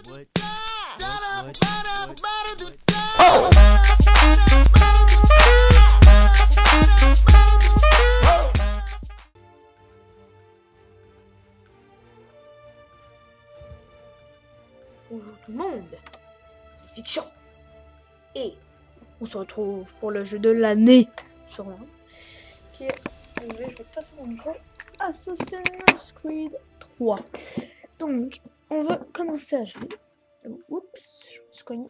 Bonjour tout le monde, c'est Fiction. Et on se retrouve pour le jeu de l'année, sûrement, qui est, je vais tasser mon micro, Assassin's Creed 3. Donc, on va commencer à jouer. Oups, je me suis cogné.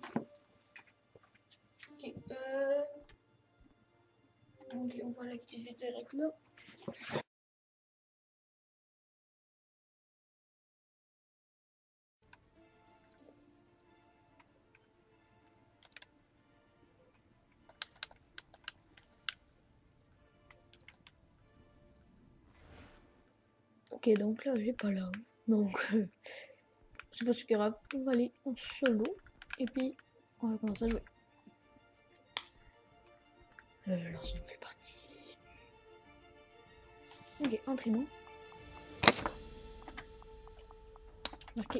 Ok, donc on va l'activer direct là. Ok, donc là, je vais pas là. Donc, c'est pas si grave. On va aller en solo. Et puis, on va commencer à jouer. Lancer une nouvelle partie. Ok, entraînement. Marqué.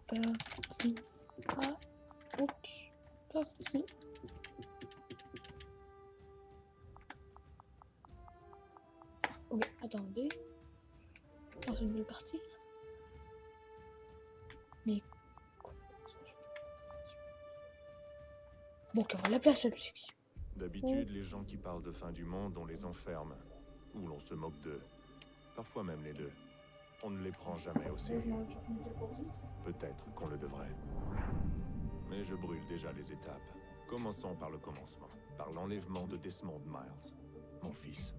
Partie. Ah. Oups. Partie. Ok, attendez. Lancer une nouvelle partie. Mais. Bon, ok, on va la place la musique. D'habitude, les gens qui parlent de fin du monde, on les enferme. Ou l'on se moque d'eux. Parfois même les deux. On ne les prend jamais au sérieux. Peut-être qu'on le devrait. Mais je brûle déjà les étapes. Commençons par le commencement. Par l'enlèvement de Desmond Miles. Mon fils.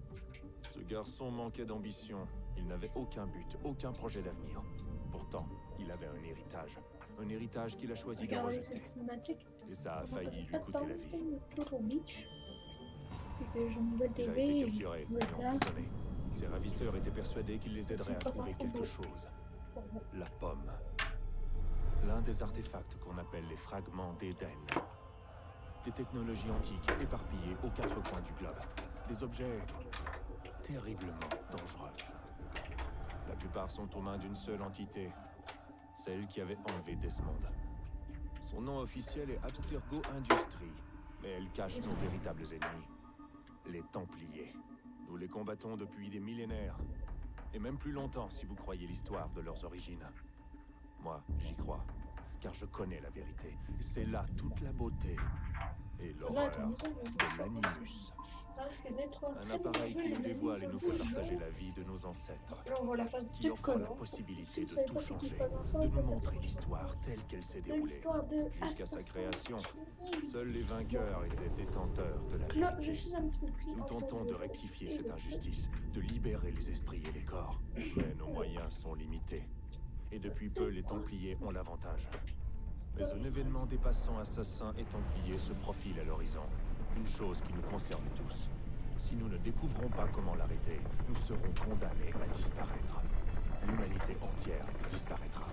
Ce garçon manquait d'ambition. Il n'avait aucun but, aucun projet d'avenir. Pourtant, il avait un héritage. Un héritage qu'il a choisi de rejeter. Et ça a failli lui coûter la vie. Il a été capturé et emprisonné. Ses ravisseurs étaient persuadés qu'il les aiderait à trouver quelque chose. La pomme. L'un des artefacts qu'on appelle les fragments d'Éden. Des technologies antiques éparpillées aux quatre coins du globe. Des objets terriblement dangereux. La plupart sont aux mains d'une seule entité. Celle qui avait enlevé Desmond. Son nom officiel est Abstergo Industries, mais elle cache nos véritables ennemis. Les Templiers. Nous les combattons depuis des millénaires. Et même plus longtemps si vous croyez l'histoire de leurs origines. Moi, j'y crois. Car je connais la vérité. C'est là toute la beauté. Et l'horreur de l'Animus. Un appareil qui nous dévoile et nous fait partager la vie de nos ancêtres. Qui offre la possibilité de tout changer. De nous montrer l'histoire telle qu'elle s'est déroulée. Jusqu'à sa création, seuls les vainqueurs étaient détenteurs de la vérité. Nous tentons de rectifier cette injustice, de libérer les esprits et les corps. Mais nos moyens sont limités. Et depuis peu, les Templiers ont l'avantage. Mais un événement dépassant assassins et Templiers se profile à l'horizon. Une chose qui nous concerne tous. Si nous ne découvrons pas comment l'arrêter, nous serons condamnés à disparaître. L'humanité entière disparaîtra.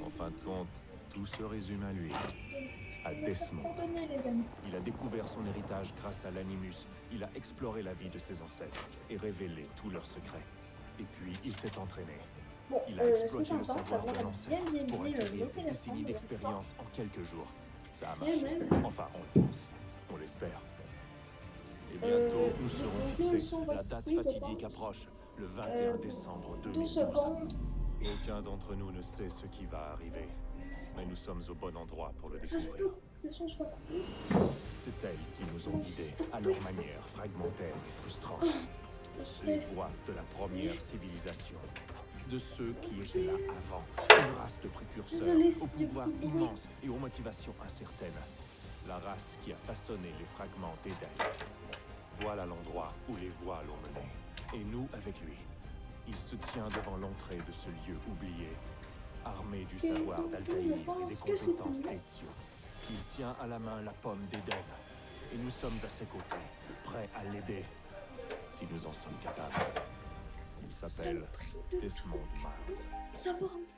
En fin de compte, tout se résume à lui. À Desmond. Il a découvert son héritage grâce à l'Animus. Il a exploré la vie de ses ancêtres et révélé tous leurs secrets. Et puis, il s'est entraîné. Il a exploité le savoir de l'ancêtre pour acquérir des décennies d'expérience en quelques jours. Ça a marché. Enfin, on le pense. On l'espère. Et bientôt, nous serons fixés. La date fatidique approche, le 21 décembre 2012. Aucun d'entre nous ne sait ce qui va arriver. Mais nous sommes au bon endroit pour le découvrir. C'est elles qui nous ont guidés, à leur manière fragmentaire et frustrante. Les voies de la première civilisation. De ceux qui étaient là avant. Une race de précurseurs, au pouvoir immense et aux motivations incertaines. La race qui a façonné les fragments d'Éden. Voilà l'endroit où les voix l'ont mené. Et nous avec lui. Il se tient devant l'entrée de ce lieu oublié. Armé du savoir d'Altaïr et des compétences d'Ezio. Il tient à la main la pomme d'Éden. Et nous sommes à ses côtés, prêts à l'aider. Si nous en sommes capables. Il s'appelle Desmond Miles.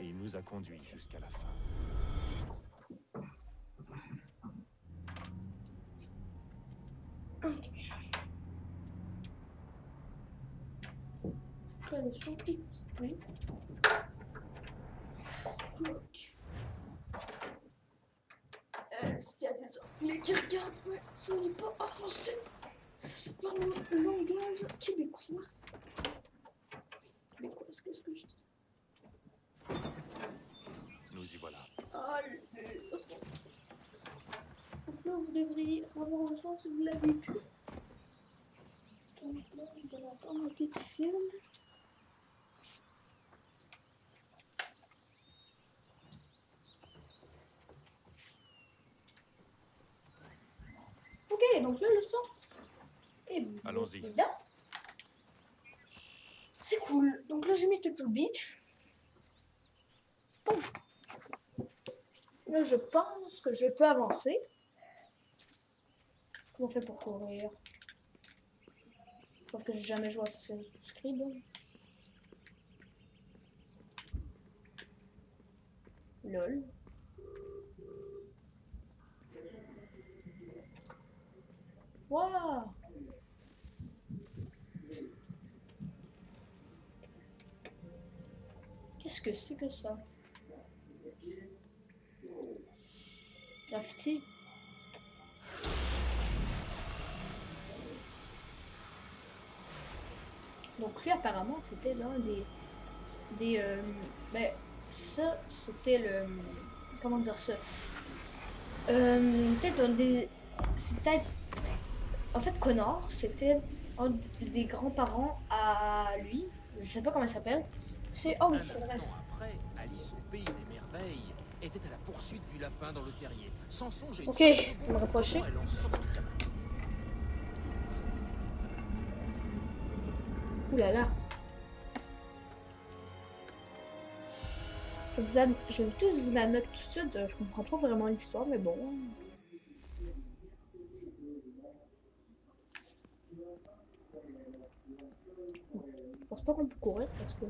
Et il nous a conduits jusqu'à la fin. Ok. Oui. Ok. anglais qui regardent, ouais, soyez pas offensés par le langage québécois. Québécois, qu'est-ce que je dis? Nous y voilà. Allez. Donc là, vous devriez avoir le sens si vous l'avez pu. Donc là, on va attendre un petit film. Ok, donc là, le son est Allons-y. là. C'est cool. Donc là, j'ai mis Turtle Beach. Bon. Là, je pense que je peux avancer. Comment on fait pour courir? Parce que j'ai jamais joué à Assassin's Creed. Lol. Waouh! Qu'est-ce que c'est que ça? Graffiti. Donc lui apparemment c'était l'un des ben ça c'était le comment dire ça peut-être un des c'est peut-être en fait Connor c'était un des grands-parents à lui, je sais pas comment il s'appelle, c'est oh oui c'est vrai. Après, Alice au pays des merveilles était à la poursuite du lapin dans le terrier, sans songer. Ok, on me rapprocher. Ouh là là. Je vais tous vous la mettre tout de suite. Je comprends pas vraiment l'histoire, mais bon. Je pense pas qu'on peut courir parce que.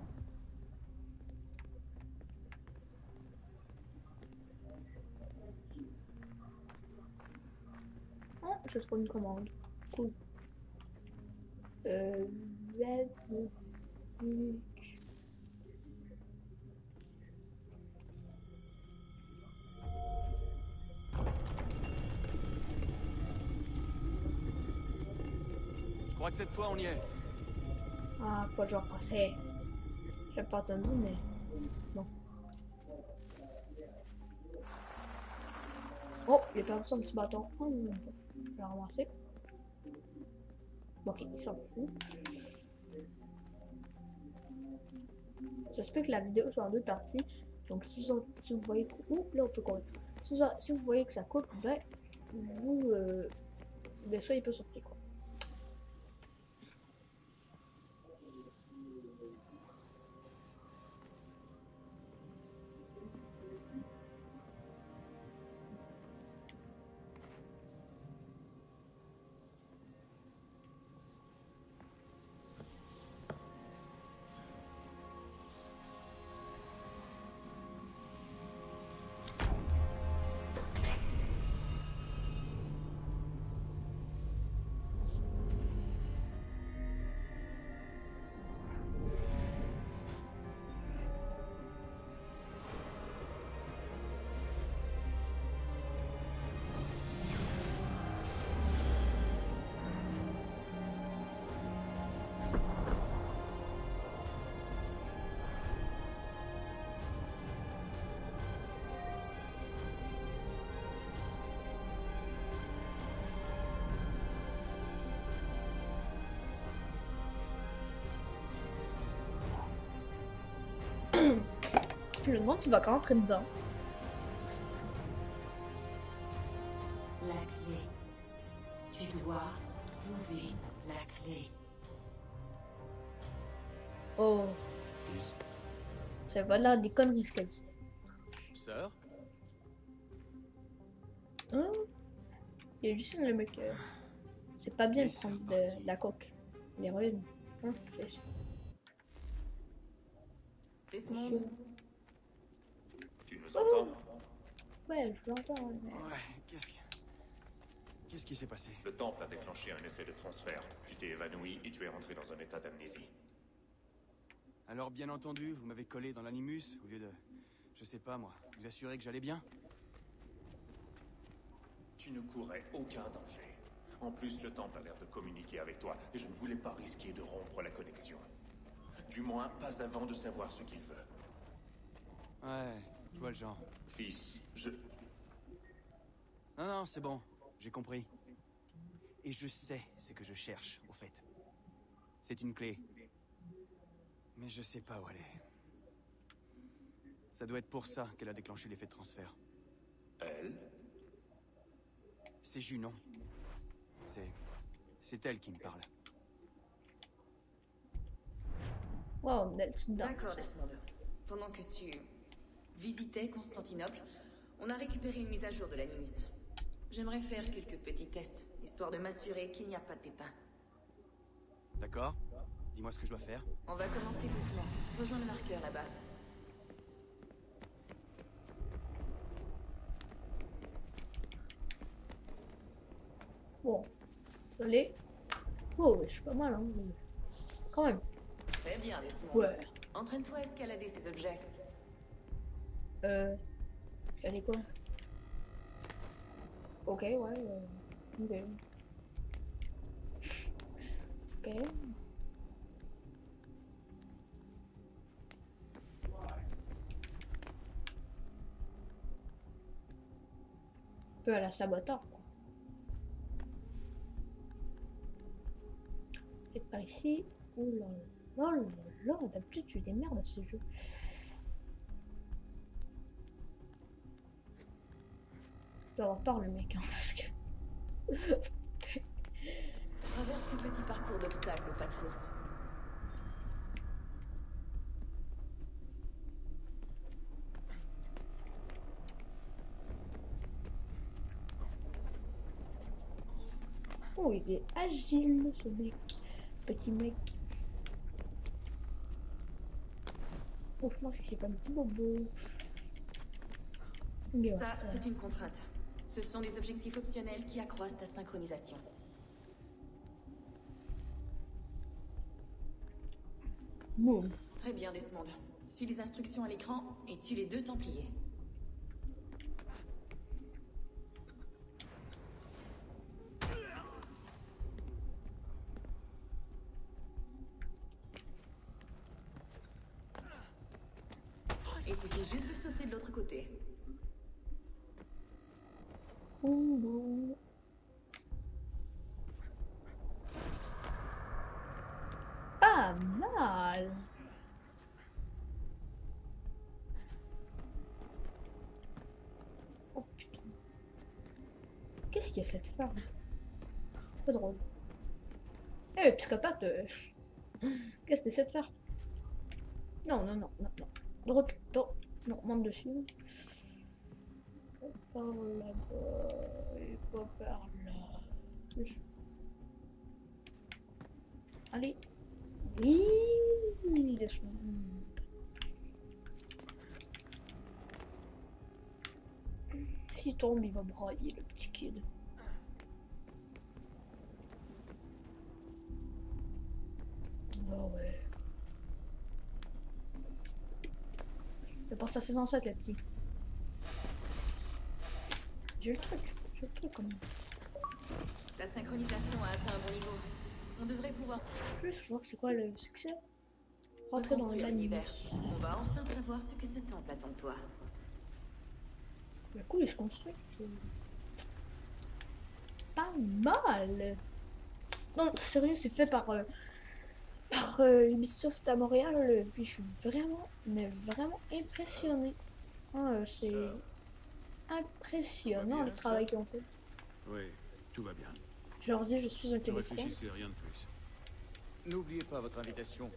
Oh, je trouve une commande. Cool. Je crois que cette fois on y est. Ah, pas de genre français. J'ai pas entendu, mais bon. Oh, il a perdu son petit bâton. Je l'ai ramassé. Bon, ok, il s'en fout. J'espère que la vidéo soit en deux parties. Donc, si vous voyez que. Ouh, là, on peut courir. Si vous voyez que ça coupe, ben, ben, soyez pas surpris, quoi. Je me demande s'il va rentrer dedans. La clé. Tu dois trouver la clé. Oh, Fils. ça va l'air des conneries ce qu'elle dit. Sœur, Hein? Il y a juste le mec. C'est pas bien de Et prendre c'est reparti. de la coke. L'héroïne. Hein? Desmond, Tu nous entends? Ouais, je l'entends. Mais... Ouais, qu'est-ce qui s'est passé? Le temple a déclenché un effet de transfert. Tu t'es évanoui et tu es rentré dans un état d'amnésie. Alors bien entendu, vous m'avez collé dans l'animus au lieu de... Je sais pas moi, vous assurer que j'allais bien? Tu ne courais aucun danger. En plus, le temple a l'air de communiquer avec toi, et je ne voulais pas risquer de rompre la connexion. Du moins, pas avant de savoir ce qu'il veut. Ouais, je vois le genre. Fils, Non, non, c'est bon. J'ai compris. Et je sais ce que je cherche, au fait. C'est une clé. Mais je sais pas où elle est. Ça doit être pour ça qu'elle a déclenché l'effet de transfert. Elle? C'est Junon. C'est elle qui me parle. Wow, Nelson Dark. D'accord, Desmond. Pendant que tu visitais Constantinople, on a récupéré une mise à jour de l'Animus. J'aimerais faire quelques petits tests, histoire de m'assurer qu'il n'y a pas de pépins. D'accord? Dis-moi ce que je dois faire. On va commencer doucement. Rejoins le marqueur là-bas. Bon, allez. Oh, je suis pas mal, hein. Quand même. Très bien, Desmond. Ouais. Entraîne-toi à escalader ces objets. Allez quoi? Ok, ouais. Ok. Ok. Un peu à la Saboteur, quoi. Peut-être par ici. Oh là là là là, d'habitude tu démerdes à ces jeux. Il doit avoir peur le mec, hein, parce que... Traverse ce petit parcours d'obstacles au pas de course. Oh, il est agile, ce mec. Petit mec. Franchement, je sais pas un petit bobo. Mais ouais, Ça, c'est une contrainte. Ce sont des objectifs optionnels qui accroissent ta synchronisation. Boum. Très bien, Desmond. Suis les instructions à l'écran et tue les 2 Templiers. Il suffit juste de sauter de l'autre côté. Boum, boum. Pas mal. Oh putain. Qu'est-ce qu'il y a cette femme? Pas drôle. Eh, psychopathe. Qu'est-ce que c'est de faire? Non, non, non, non, non. Droite, non, non, monte dessus. Par là-bas, et pas par là. Allez. Oui, descend. S'il tombe, il va brailler le petit kid. Oh ouais. Fais penser à ses ancêtres, le petit. J'ai le truc quand même. La synchronisation a atteint un bon niveau. On devrait pouvoir Juste voir c'est quoi le succès. Rentrer dans reconstruire l'univers. l'univers. On va enfin savoir ce que ce temple attend de toi. Le coup, il se construit. C'est pas mal. Non, sérieux, c'est fait par Ubisoft à Montréal. Puis je suis vraiment, mais vraiment impressionné. Hein, c'est impressionnant le travail qu'ils ont fait. Oui, tout va bien. Je leur dis, je suis un Je Québécois. réfléchissais à rien de plus. N'oubliez pas votre invitation.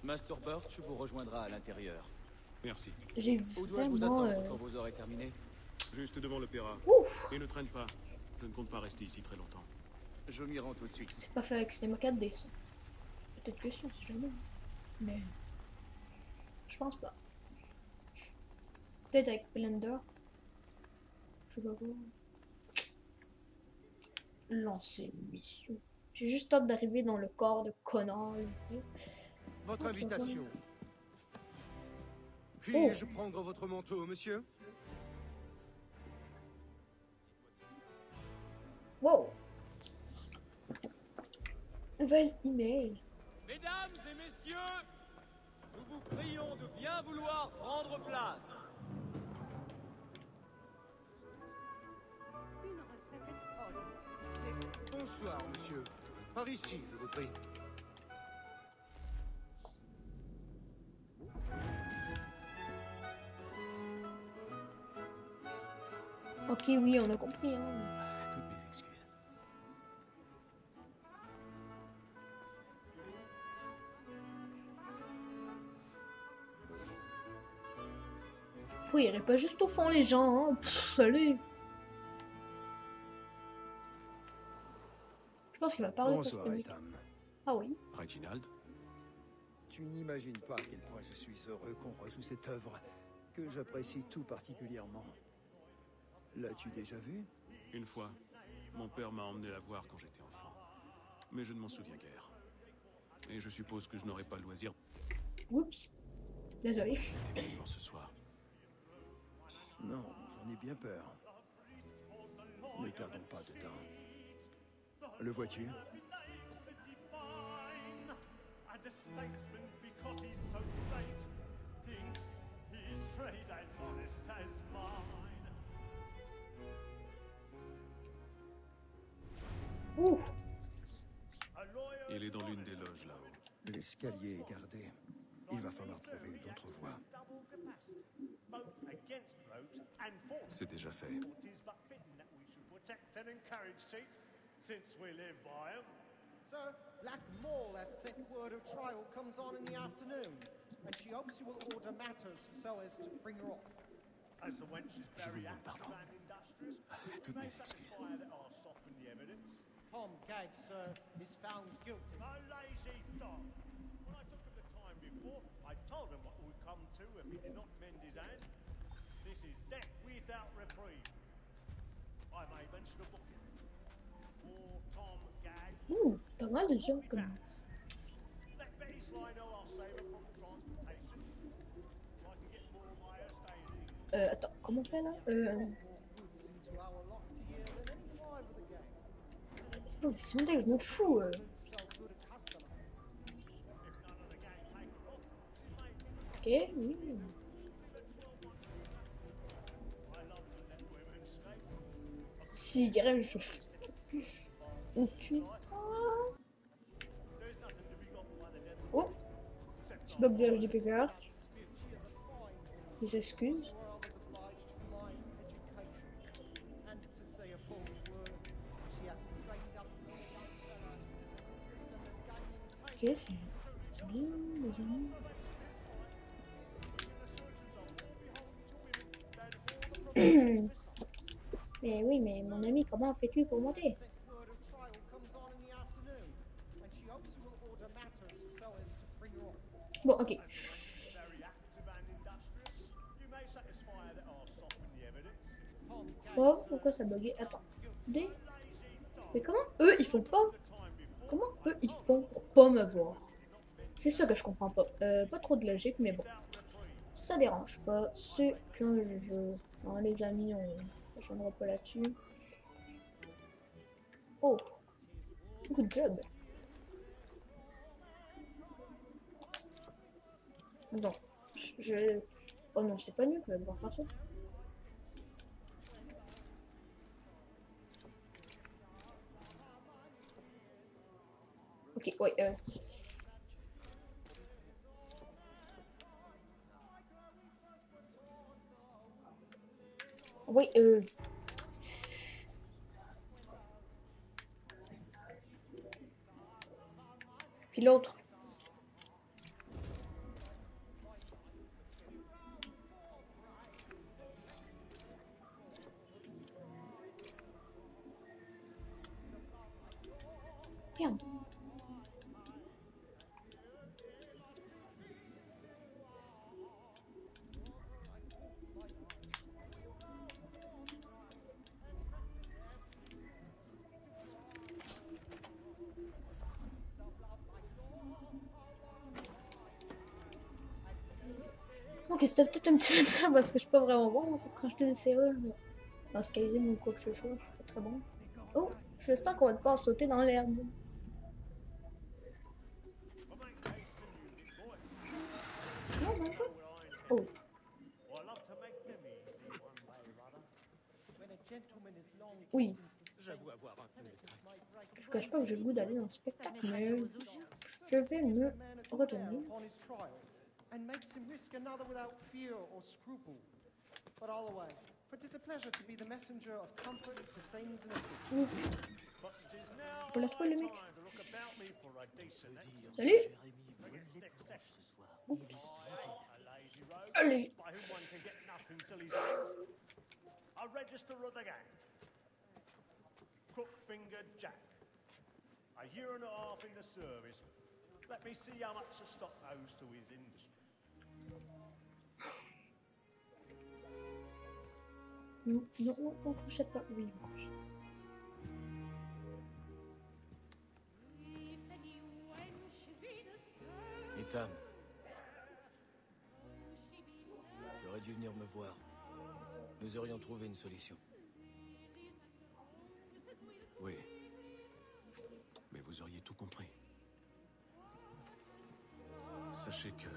Master Birch vous rejoindra à l'intérieur. Merci. J'ai Où dois-je vous vraiment... attendre quand vous aurez terminé? Juste devant l'opéra. Ouf, Et ne traîne pas. Je ne compte pas rester ici très longtemps. Je m'y rends tout de suite. c'est pas fait avec Cinema 4D, ça. Peut-être que si, on sait jamais. Mais... je pense pas. Peut-être avec Blender. Je sais pas quoi. Lancer une mission. J'ai juste hâte d'arriver dans le corps de Connor. Votre invitation. Oh. Puis-je prendre votre manteau, monsieur? Wow. Nouvel email. Mesdames et messieurs, nous vous prions de bien vouloir prendre place. Une recette extraordinaire. Bonsoir, monsieur. Par ici, je vous prie. Ok, oui, on a compris. Hein. Toutes mes excuses. Vous irez pas juste au fond, les gens. Hein. Pff, allez. Je pense qu'il va parler. Bonsoir, Ethan. Ah oui. Reginald? Tu n'imagines pas à quel point je suis heureux qu'on rejoue cette œuvre, que j'apprécie tout particulièrement. L'as-tu déjà vue? Une fois, mon père m'a emmené la voir quand j'étais enfant. Mais je ne m'en souviens guère. Et je suppose que je n'aurai pas le loisir Oups. Désolé. d'événements ce soir. Non, j'en ai bien peur. Ne perdons pas de temps. Le vois-tu? Ouh. Il est dans l'une des loges là-haut. L'escalier est gardé. Il va falloir trouver une autre voie. C'est déjà fait. Sir, Black Mall at set word of trial comes on in the afternoon, and she hopes you will order matters so as to bring her off. Je vous demande pardon. Toutes mes excuses. Tom Gagg, sir, is found guilty. A lazy dog. When I took him the time before, I told him what would come to if he did not mend his hand. This is death without reprieve. I may venture to book him. For Tom Gagg. Ouh, pas mal de gens comme. Let Betty Sly know I'll save her from transportation. So I can get more of my staying. Attends, comment on fait là Into our lock to year than any five of the game. Oh, c'est mon deck, je m'en fous. So good a customer. If none of the gang take her off, she's made Ok, oui. I love to let women escape. Si, grave, je. Oh putain. There's nothing to be got by the devil. Oh, petit bug de HDPVR. Mes excuses. Where I was obliged for my education, and to say a fool's word, she hath trained up my young fellow Ok, c'est bien, les amis. Mais oui, mais mon ami, comment fais-tu pour monter? word of trial comes on in the afternoon, and she hopes you will order matters so as to bring her off. Bon, ok. Very active and industrious. You may satisfy her that I'll soften the evidence. Tom Gagg, Oh, pourquoi ça buguait? Attends. D. Mais comment eux ils font pas? Comment eux ils font pour pas me voir? C'est ça que je comprends pas. Pas trop de logique, mais bon. Ça dérange pas. C'est qu'un jeu. Non, les amis, on reviendra pas là-dessus. Oh. Good job. Non. Oh non, c'est pas mieux que de devoir faire ça. Ok, ouais, oui, puis l'autre. Merde. Ok, c'était peut-être un petit peu de ça parce que je suis pas vraiment bon pour cracher des cellules. Dans Skyrim ou quoi que ce soit, je suis pas très bon. Oh, Je sens qu'on va devoir sauter dans l'herbe. Non, non, pas. Oh. Oui. J'avoue avoir un peu de trac. Je cache pas que j'ai le goût d'aller dans le spectacle, mais je vais me retenir. And makes him risk another without fear or scruple. But all away, for 'tis a pleasure to be the messenger of comfort to things in affliction. Ouf. On l'a trouvé le mec. Salut. Oups. Allez. I register of the gang. Crook-fingered Jack. A year and a half in the service. Let me see how much the stock owes to his industry. Non, non, on crochette pas. Oui, on crochette. Ethan. Tu aurais dû venir me voir. Nous aurions trouvé une solution. Oui. Mais vous auriez tout compris. Sachez que...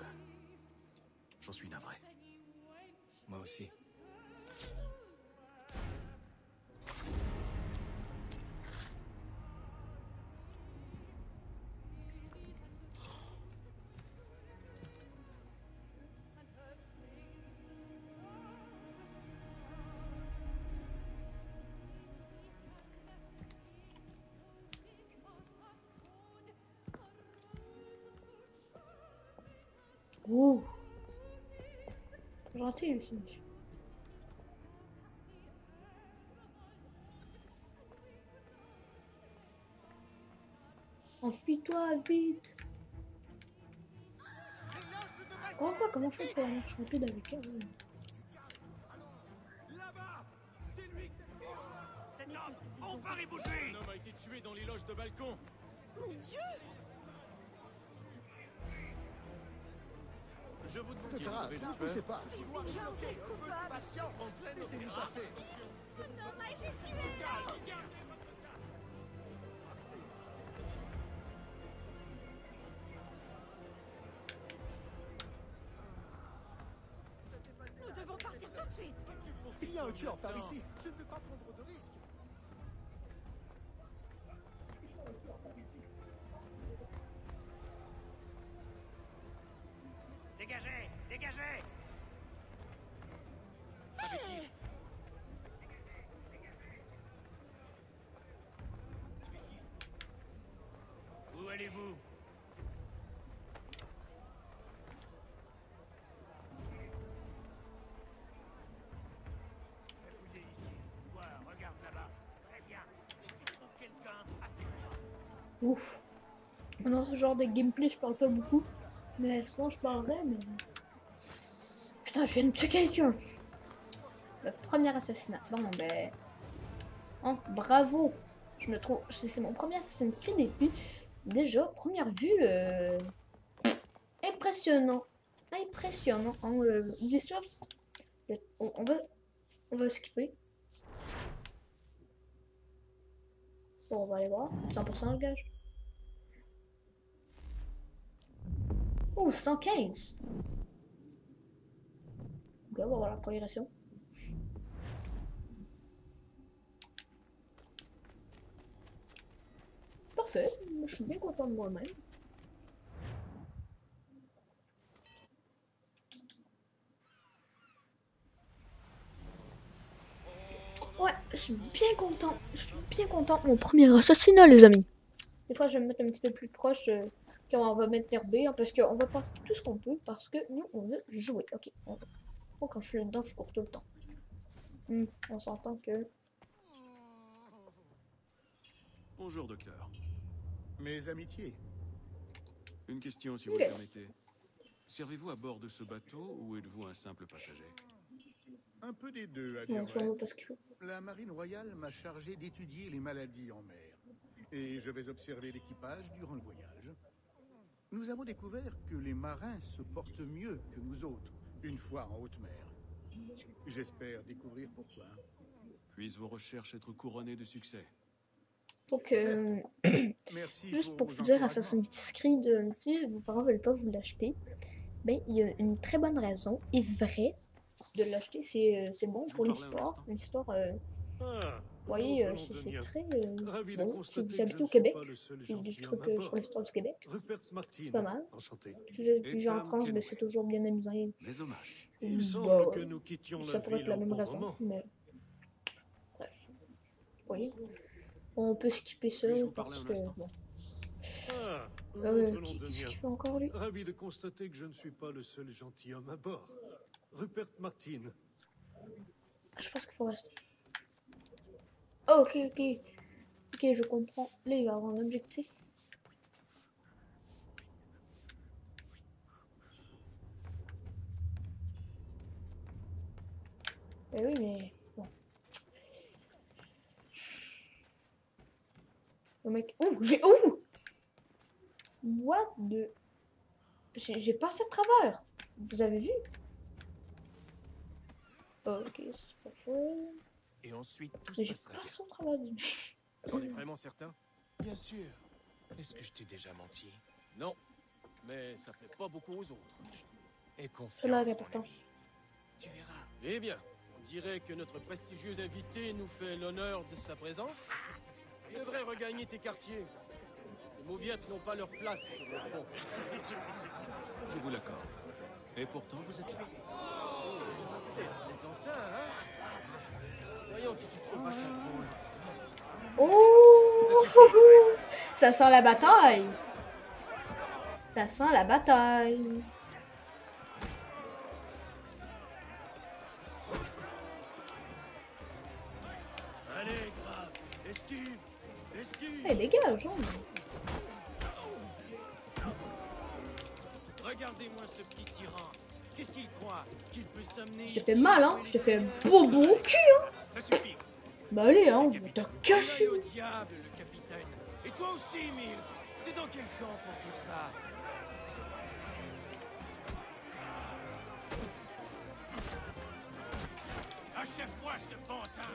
j'en suis navré. Moi aussi. Ouh. Gentil, lui, ce monsieur. Enfuis-toi vite. Comment on fait pour la marche rapide avec elle? Là-bas! C'est lui! Cet homme! Emparez-vous de lui! Un homme a été tué dans les loges de balcon. Mon Dieu! Je vous demande De grâce, ne poussez pas. Laissez-nous passer. Un homme a été tué! Nous devons partir tout de suite! Il y a un tueur par ici. Je ne veux pas prendre de risques. Dégagez! Dégagez! Pas d'ici! Où allez-vous? Écoutez ici. Toi, regarde là-bas. Très bien. Si tu trouves quelqu'un, appelle-moi. Ouf. Dans ce genre de gameplay, je parle pas beaucoup. Mais sinon, je parlerais, mais... Putain, je viens de tuer quelqu'un. Le premier assassinat. Bon, ben... Oh, bravo. Je me trouve... C'est mon premier Assassin's Creed et puis... Déjà, première vue... Impressionnant. Impressionnant. En Ubisoft... On va skipper. Bon, on va aller voir. 100% le gage. Oh, 115. Ok, on va voir la progression. Parfait, je suis bien content de moi-même. Ouais, je suis bien content. Je suis bien content. Mon premier assassinat, les amis. Des fois, je vais me mettre un petit peu plus proche. Quand on va mettre RB, hein, parce qu'on va passer tout ce qu'on peut, parce que nous, on veut jouer. Ok. Oh, quand je suis là-dedans, je cours tout le temps. On s'entend que... Bonjour, docteur. Mes amitiés. Une question, si vous le permettez. Servez-vous à bord de ce bateau ou êtes-vous un simple passager? Un peu des deux, à Non, dire vrai. parce que... La marine royale m'a chargé d'étudier les maladies en mer. Et je vais observer l'équipage durant le voyage. Nous avons découvert que les marins se portent mieux que nous autres, une fois en haute mer. J'espère découvrir pourquoi. Puissent vos recherches être couronnées de succès. Donc, Merci juste pour vos vous dire, encouragements. Assassin's Creed, si vos parents veulent pas vous l'acheter, ben, il y a une très bonne raison, et vraie, de l'acheter. C'est bon Je pour vous parlais un l'histoire. instant. L'histoire, Ah, vous voyez, notre c'est londonien. très Ravi de bon. Si constater vous que habitez je au ne suis Québec, pas le seul il y a des gentilhomme trucs à sur bord. l'histoire du Québec. Rupert Martin. C'est pas mal. Enchanté. Si vous avez Et vu en Dame France, ben, Kenway. c'est toujours bien amusant. Des hommages. Il Bah, semble que nous quittions ça la pourrait être ville la au même bon raison, moment. mais bref. Vous voyez, on peut skipper ça Puis-je vous parler parce un que instant? bon. Ah, Qu'est-ce notre londonien. qu'il fait encore lui? Ravi de constater que je ne suis pas le seul gentilhomme à bord. Rupert Martin. Je pense qu'il faut rester. Oh, ok, je comprends. Là, il va avoir un objectif. Eh oui, mais bon. Le mec. Ouh, ouh! What the. J'ai passé de travers. Vous avez vu? Oh, ok, ça c'est pas faux. Et ensuite, tout Mais se j'ai passera passé au travers du mec. bien. T'en es vraiment certain? Bien sûr. Est-ce que je t'ai déjà menti? Non. Mais ça plaît pas beaucoup aux autres. Et confiance, C'est là mon l'important. ami. Tu verras. Eh bien, on dirait que notre prestigieux invité nous fait l'honneur de sa présence. Tu devrais regagner tes quartiers. Les mauviettes n'ont pas leur place sur le pont. Je vous l'accorde. Et pourtant, vous êtes là. T'es plaisantin, hein? Voyons si tu trouves pas ça drôle. Oh! Ça sent la bataille. Ça sent la bataille. Allez, grave. Esquive. Esquive. Eh, dégage, hein. Regardez-moi ce petit tyran. Qu'est-ce qu'il croit? Qu'il peut s'amener Je te fais mal, hein. Je te fais un bobo au cul, hein. Ça suffit. Bah allez, hein, on va te cacher. Allez au diable, le capitaine. Et toi aussi, Mills. T'es dans quel camp pour dire ça? Achève-moi ce pantin.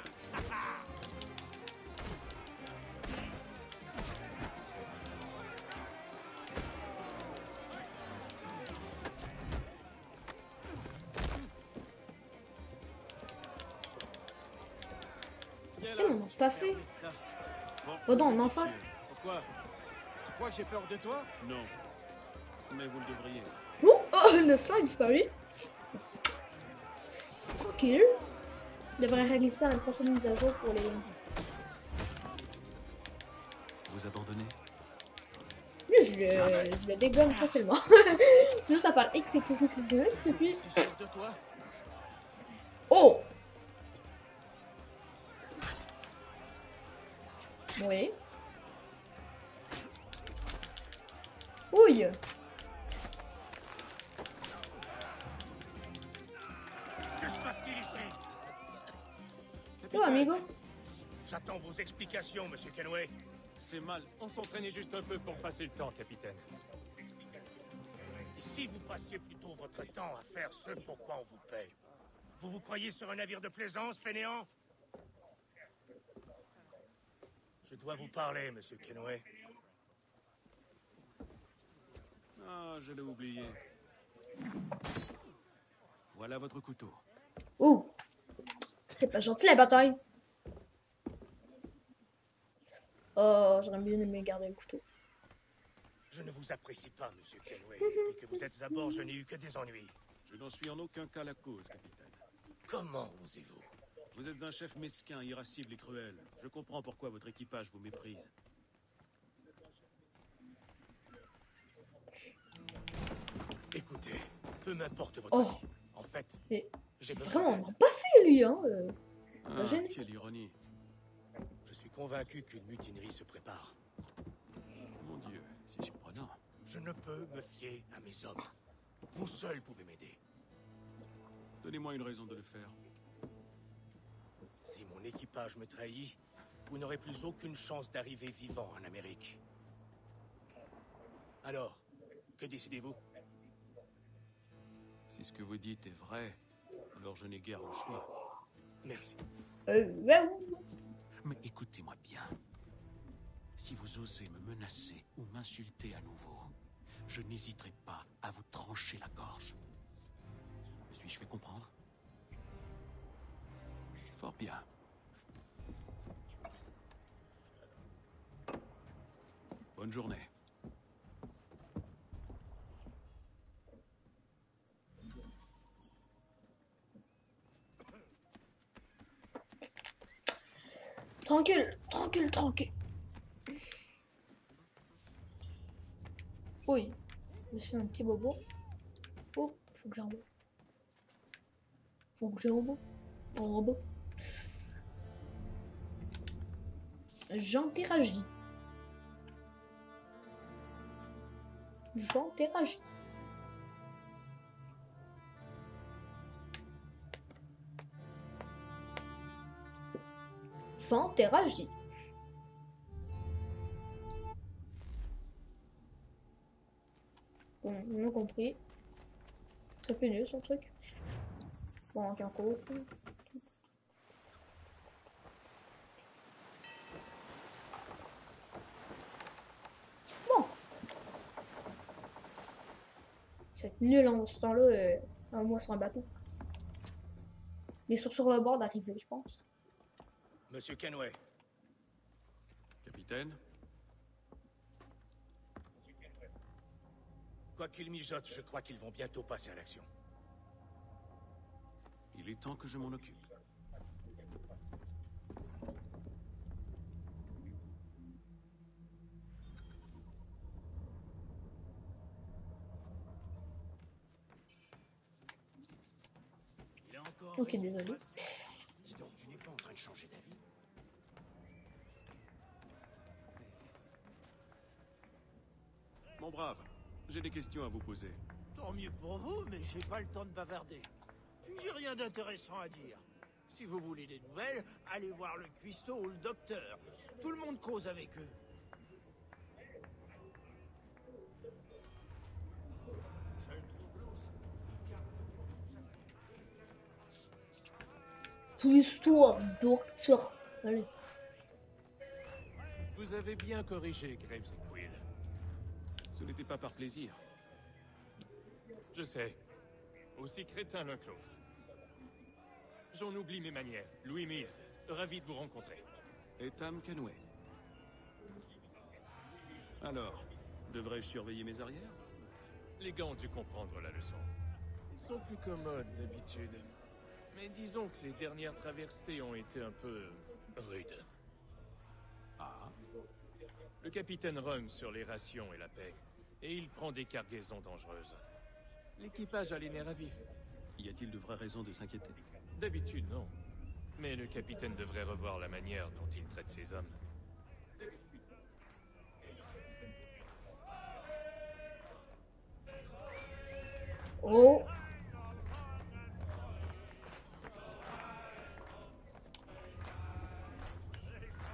Tiens, on n'a pas fait. Pardon, on en fait. Pourquoi? Tu crois que j'ai peur de toi? Non. Mais vous le devriez. Oh, le sang a disparu. Tranquille. Je devrais régler ça à la prochaine mise à jour pour les. Vous abandonnez? Je le dégomme facilement. Juste à faire X, X, X, X, X, X, et puis. C'est sûr de toi? Oh! Oui. Ouille! Que se passe-t-il ici? Oh, amigo. J'attends vos explications, monsieur Kenway. C'est mal. On s'entraînait juste un peu pour passer le temps, capitaine. Et si vous passiez plutôt votre temps à faire ce pour quoi on vous paye? Vous vous croyez sur un navire de plaisance, fainéant? Je dois vous parler, monsieur Kenway. Ah, je l'ai oublié. Voilà votre couteau. Ouh! C'est pas gentil la bataille. Oh, j'aurais bien aimé garder le couteau. Je ne vous apprécie pas, monsieur Kenway. Depuis que vous êtes à bord, je n'ai eu que des ennuis. Je n'en suis en aucun cas la cause, capitaine. Comment osez-vous? Vous êtes un chef mesquin, irascible et cruel. Je comprends pourquoi votre équipage vous méprise. Écoutez, peu m'importe votre Oh. avis. En fait, Mais j'ai vraiment, besoin on n'a pas fait lui, hein. Ah, gêné. quelle ironie. d'aide. Je suis convaincu qu'une mutinerie se prépare. Mon Dieu, c'est surprenant. Je ne peux me fier à mes hommes. Vous seuls pouvez m'aider. Donnez-moi une raison de le faire. Si mon équipage me trahit, vous n'aurez plus aucune chance d'arriver vivant en Amérique. Alors, que décidez-vous? Si ce que vous dites est vrai, alors je n'ai guère le choix. Merci. Ouais. Mais écoutez-moi bien. Si vous osez me menacer ou m'insulter à nouveau, je n'hésiterai pas à vous trancher la gorge. Me suis-je fait comprendre? Fort bien. Bonne journée. Tranquille, tranquille, tranquille. Oui, je me suis fait un petit bobo. Oh, faut que j'ai un robot. Faut que j'ai un robot. Un robot. J'interagis. J'interagis. J'interagis. Bon, on a compris. Ça fait mieux son truc. Bon, ok, encore. Bon. C'est nul en ce temps-là. Moi sur un bateau. Ils sont sur le bord d'arriver, je pense. Monsieur Kenway. Capitaine? Quoi qu'ils mijotent, je crois qu'ils vont bientôt passer à l'action. Il est temps que je m'en occupe. Il est encore... Ok, désolé. Dis donc, tu n'es pas en train de changer d'avis? Mon brave, j'ai des questions à vous poser. Tant mieux pour vous, mais j'ai pas le temps de bavarder. Puis j'ai rien d'intéressant à dire. Si vous voulez des nouvelles, allez voir le cuistot ou le docteur. Tout le monde cause avec eux. Je le trouve louche. Histoire, docteur. Allez. Vous avez bien corrigé, Graves et Quill. Ce n'était pas par plaisir. Je sais. Aussi crétin l'un que l'autre. J'en oublie mes manières. Louis Mills, ravi de vous rencontrer. Et Tam Kenway. Alors, devrais-je surveiller mes arrières? Les gars ont dû comprendre la leçon. Ils sont plus commodes d'habitude. Mais disons que les dernières traversées ont été un peu rudes. Ah. Le capitaine rogne sur les rations et la paix. Et il prend des cargaisons dangereuses. L'équipage a les nerfs à vif. Y a-t-il de vraies raisons de s'inquiéter? D'habitude, non. Mais le capitaine devrait revoir la manière dont il traite ses hommes. Oh.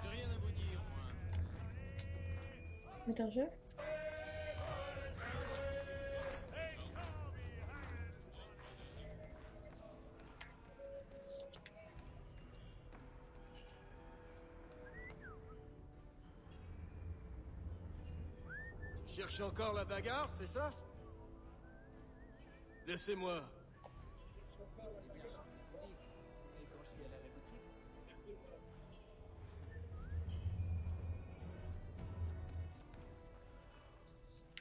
J'ai rien à vous dire, moi. Attends, je... Tu cherches encore la bagarre, c'est ça? Laissez-moi.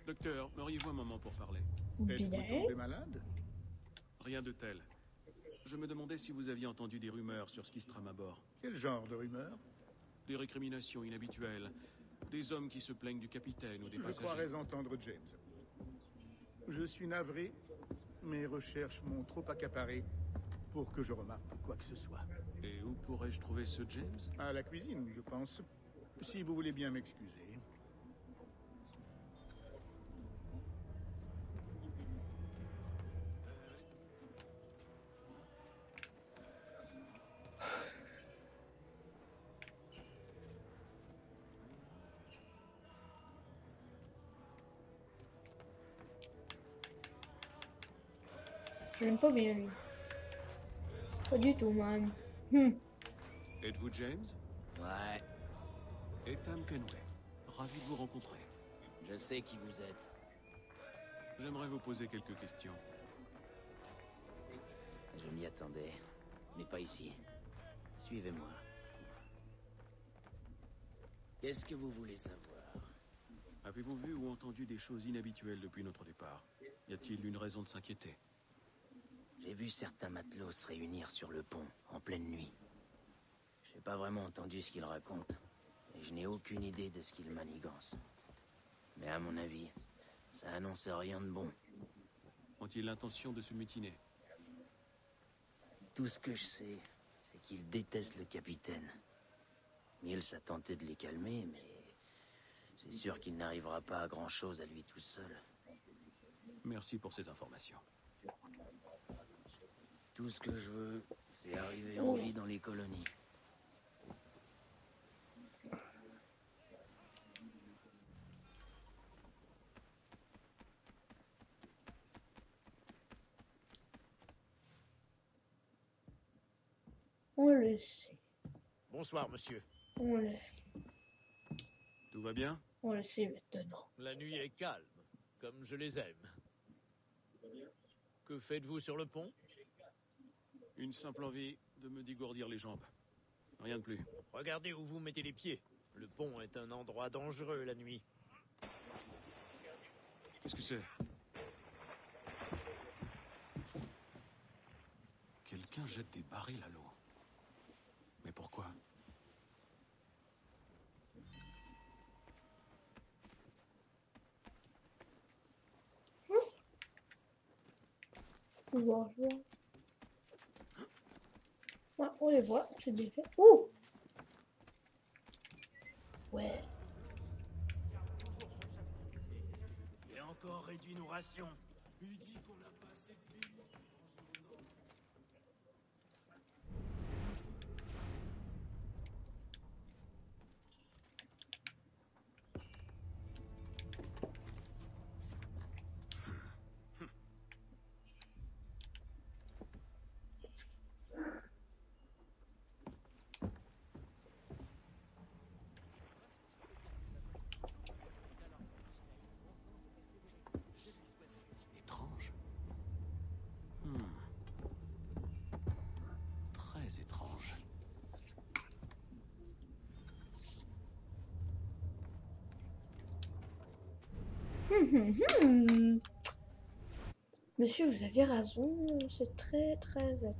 Docteur, auriez-vous un moment pour parler? Êtes-vous tombé malade? Rien de tel. Je me demandais si vous aviez entendu des rumeurs sur ce qui se trame à bord. Quel genre de rumeur? Des récriminations inhabituelles. Des hommes qui se plaignent du capitaine ou des Je passagers. croirais entendre James. Je suis navré. Mes recherches m'ont trop accaparé pour que je remarque quoi que ce soit. Et où pourrais-je trouver ce James? À la cuisine, je pense. Si vous voulez bien m'excuser. Je l'aime pas bien, lui. Pas du tout, man. Êtes-vous James? Ouais. Et Tam Kenway. Ravi de vous rencontrer. Je sais qui vous êtes. J'aimerais vous poser quelques questions. Je m'y attendais, mais pas ici. Suivez-moi. Qu'est-ce que vous voulez savoir? Avez-vous vu ou entendu des choses inhabituelles depuis notre départ? Y a-t-il une raison de s'inquiéter? J'ai vu certains matelots se réunir sur le pont, en pleine nuit. J'ai pas vraiment entendu ce qu'ils racontent, et je n'ai aucune idée de ce qu'ils manigancent. Mais à mon avis, ça annonce rien de bon. Ont-ils l'intention de se mutiner? Tout ce que je sais, c'est qu'ils détestent le capitaine. Mills a tenté de les calmer, mais c'est sûr qu'il n'arrivera pas à grand-chose à lui tout seul. Merci pour ces informations. Tout ce que je veux, c'est arriver en vie dans les colonies. On le sait. Bonsoir, monsieur. On le... Tout va bien? On le sait maintenant. La nuit est calme, comme je les aime. Que faites-vous sur le pont? Une simple envie de me dégourdir les jambes. Rien de plus. Regardez où vous mettez les pieds. Le pont est un endroit dangereux la nuit. Qu'est-ce que c'est? Quelqu'un jette des barils à l'eau. Mais pourquoi? Ouais, on les voit, c'est bien fait. Ouh! Ouais. Il a encore réduit nos rations. Il dit qu'on n'a pas assez de billes. Étrange. Très étrange. Monsieur, vous avez raison, c'est très très étrange.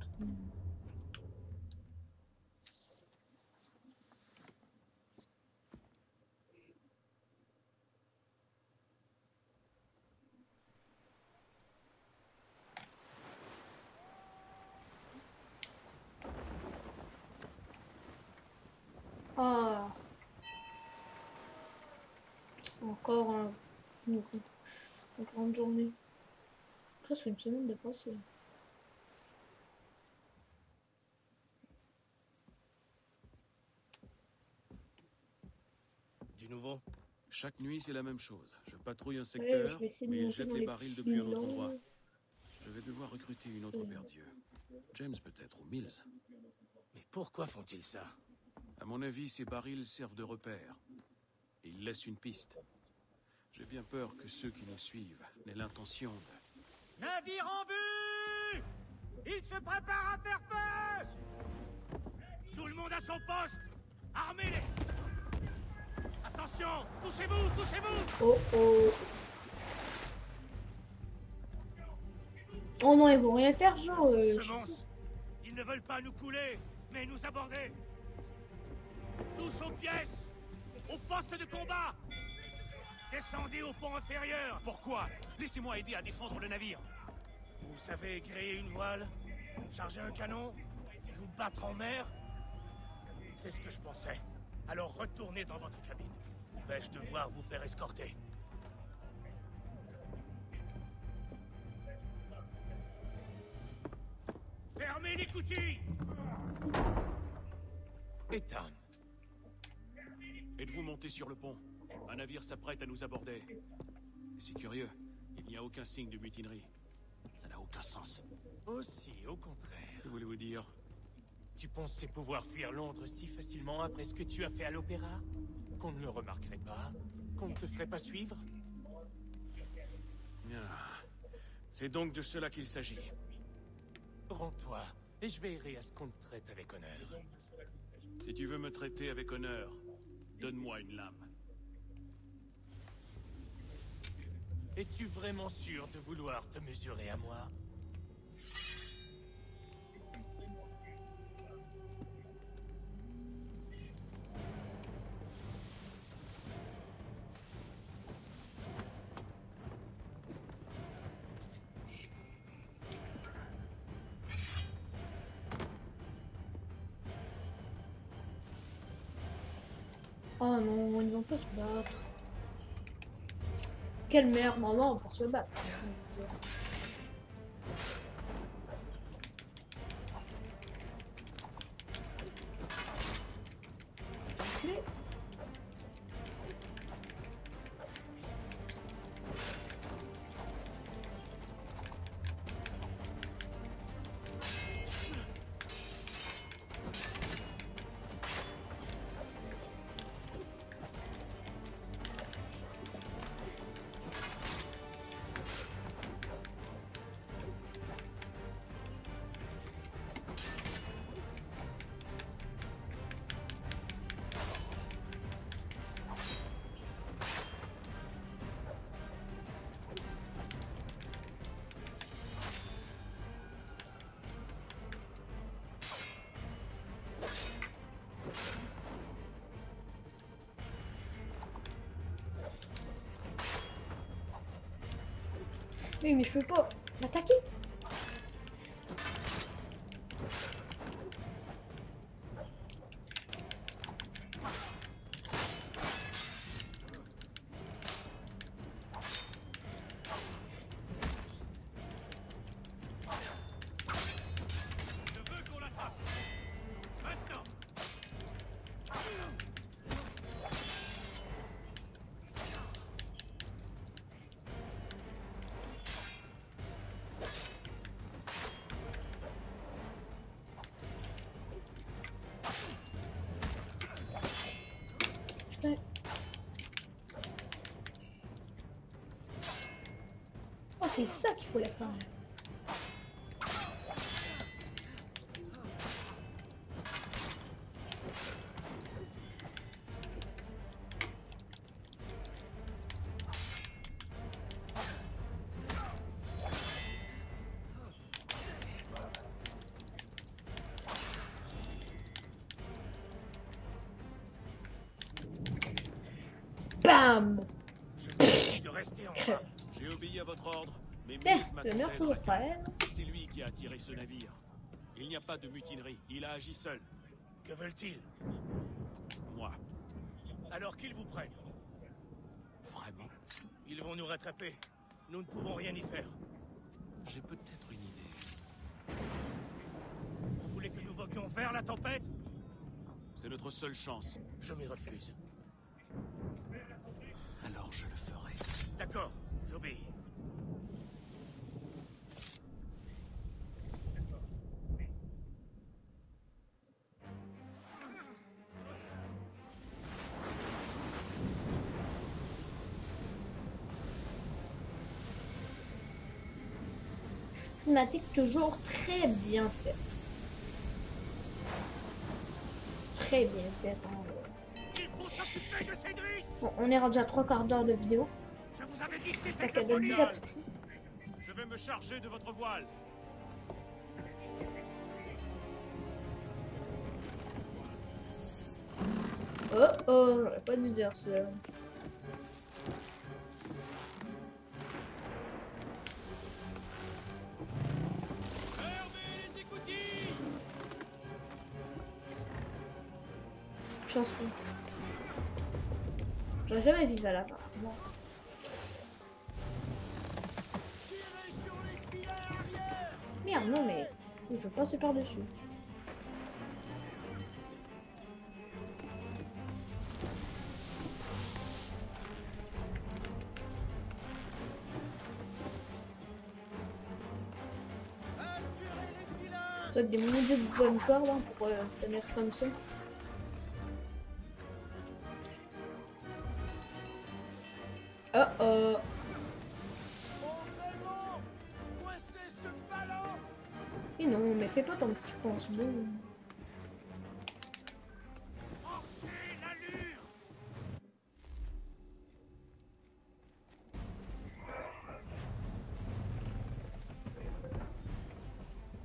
Ah. Encore une grande journée. Presque une semaine de passé. Du nouveau? Chaque nuit, c'est la même chose. Je patrouille un secteur, mais ils jettent les barils depuis un autre endroit. Je vais devoir recruter une autre paire d'yeux. James peut-être, ou Mills. Mais pourquoi font-ils ça? À mon avis, ces barils servent de repère. Et ils laissent une piste. J'ai bien peur que ceux qui nous suivent n'aient l'intention de... Navire en vue! Il se prépare à faire feu! Tout le monde à son poste! Armez-les! Attention! Touchez-vous! Touchez-vous! Oh oh! Oh non, ils vont rien faire, genre. Semonce! Ils ne veulent pas nous couler, mais nous aborder! Tous aux pièces! Au poste de combat! Descendez au pont inférieur! Pourquoi? Laissez-moi aider à défendre le navire. Vous savez gréer une voile? Charger un canon? Vous battre en mer? C'est ce que je pensais. Alors retournez dans votre cabine. Vais-je devoir vous faire escorter? Fermez l'écoutille! Ethan! Êtes-vous monté sur le pont? Un navire s'apprête à nous aborder. C'est curieux, il n'y a aucun signe de mutinerie. Ça n'a aucun sens. Aussi, au contraire. Que voulez-vous dire? Tu pensais pouvoir fuir Londres si facilement après ce que tu as fait à l'opéra? Qu'on ne le remarquerait pas? Qu'on ne te ferait pas suivre? C'est donc de cela qu'il s'agit. Rends-toi, et je veillerai à ce qu'on te traite avec honneur. Si tu veux me traiter avec honneur, donne-moi une lame. Es-tu vraiment sûr de vouloir te mesurer à moi? Oh non, ils vont pas se battre. Quel meilleur moment pour se battre. Oui, mais je peux pas l'attaquer. Oh, c'est ça qu'il faut la faire. Bam! De rester en rafle. J'ai obéi à votre ordre, mais c'est lui qui a attiré ce navire. Il n'y a pas de mutinerie, il a agi seul. Que veulent-ils? Moi. Alors qu'ils vous prennent. Vraiment? Ils vont nous rattraper. Nous ne pouvons rien y faire. J'ai peut-être une idée. Vous voulez que nous voguions vers la tempête? C'est notre seule chance. Je m'y refuse. Alors je le ferai. D'accord, j'obéis. Cinématique toujours très bien faite. Très bien faite. Bon, on est rendu à 3/4 d'heure de vidéo. Je vous avais dit que J'espère c'était qu'elle vous a plu. Je vais me charger de votre voile. Oh oh, j'aurais pas dû dire ça. Chance qu'on... J'aurais jamais vu à la fin. Bon. Merde, non mais... Je veux passer par-dessus. Ça des maudites bonnes cordes hein, pour tenir comme ça. Et non, mais fais pas ton petit pense-bon.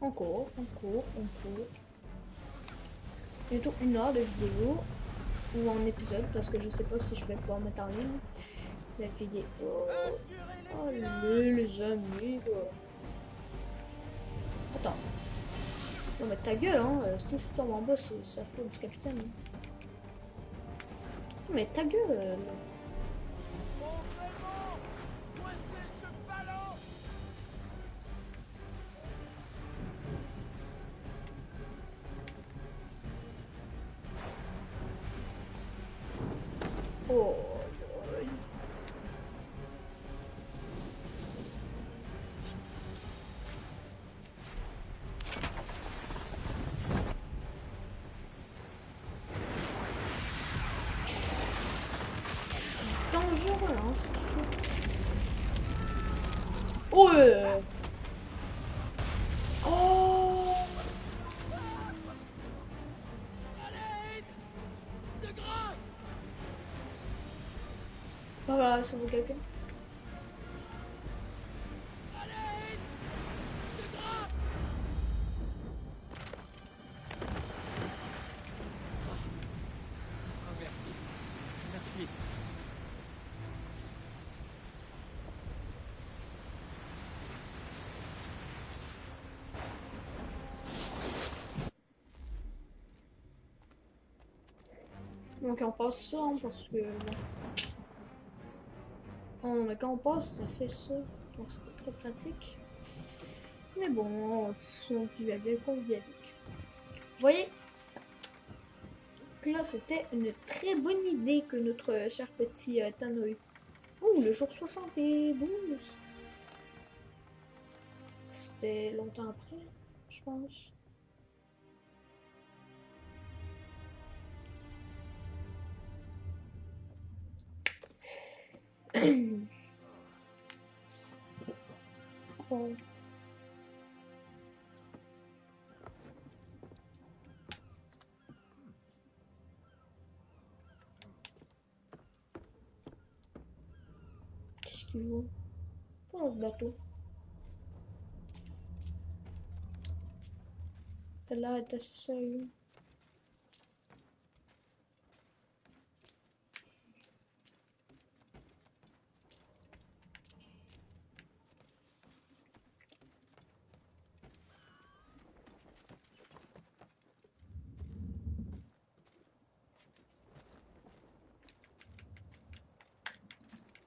Encore. Bientôt 1 heure de vidéo. Ou en épisode, parce que je sais pas si je vais pouvoir mettre en ligne la vidéo. Oh les amis. Attends. Non mais ta gueule hein, si je tombe en bas, c'est la faute du capitaine. Mais ta gueule. Oh. Dangereux hein, ce qu'il fait. Oh oh. Voilà, ça vaut quelqu'un. Merci. Donc on passe ça hein, parce que bon. Oh, mais quand on passe ça fait ça. Donc c'est pas très pratique. Mais bon, on vit avec, on vit avec. Vous voyez? Là c'était une très bonne idée que notre cher petit Tan a eu. Oh, le jour 72. C'était longtemps après, je pense. Oh. Qu'est-ce qu'il vaut? Oh, ce bateau. Celle-là est assez sérieux.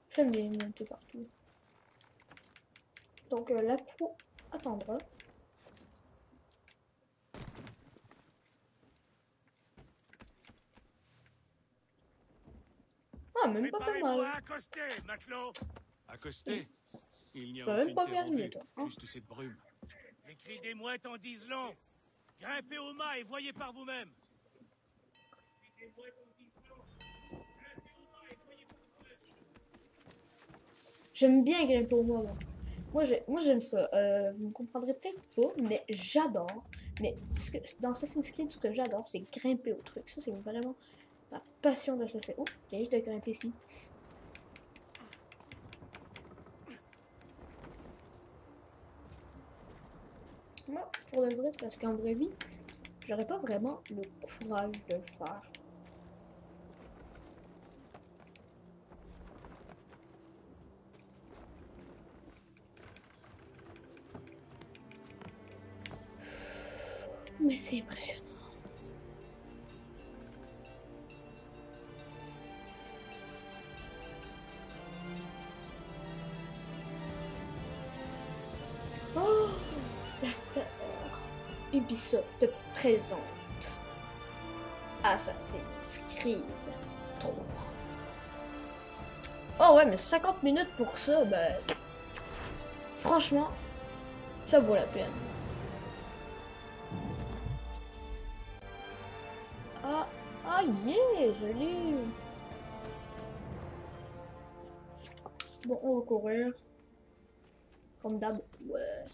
J'aime bien monter partout. Donc la proue attendra. Ah, même pas fait mal. Accoster, matelot. Accoster? Il n'y a même aucune pas terre en venu, vue, toi, hein. juste cette brume. Les cris des mouettes en disent long. Grimpez au mât et voyez par vous-même. J'aime bien grimper au mât. Moi j'aime ça. Vous me comprendrez peut-être pas, mais j'adore. Mais dans Assassin's Creed, ce que j'adore, c'est grimper au truc. Ça, c'est vraiment ma passion d'Assassin's. Oh, j'ai juste de grimper ici. Moi, pour le vrai, c'est parce qu'en vraie vie, j'aurais pas vraiment le courage de le faire. Mais c'est impressionnant. Oh, d'accord. Ubisoft présente Assassin's Creed 3. Oh ouais, mais 50 minutes pour ça, ben... Franchement, ça vaut la peine. yeah, joli. Bon, on va courir. Comme d'hab. Ouais.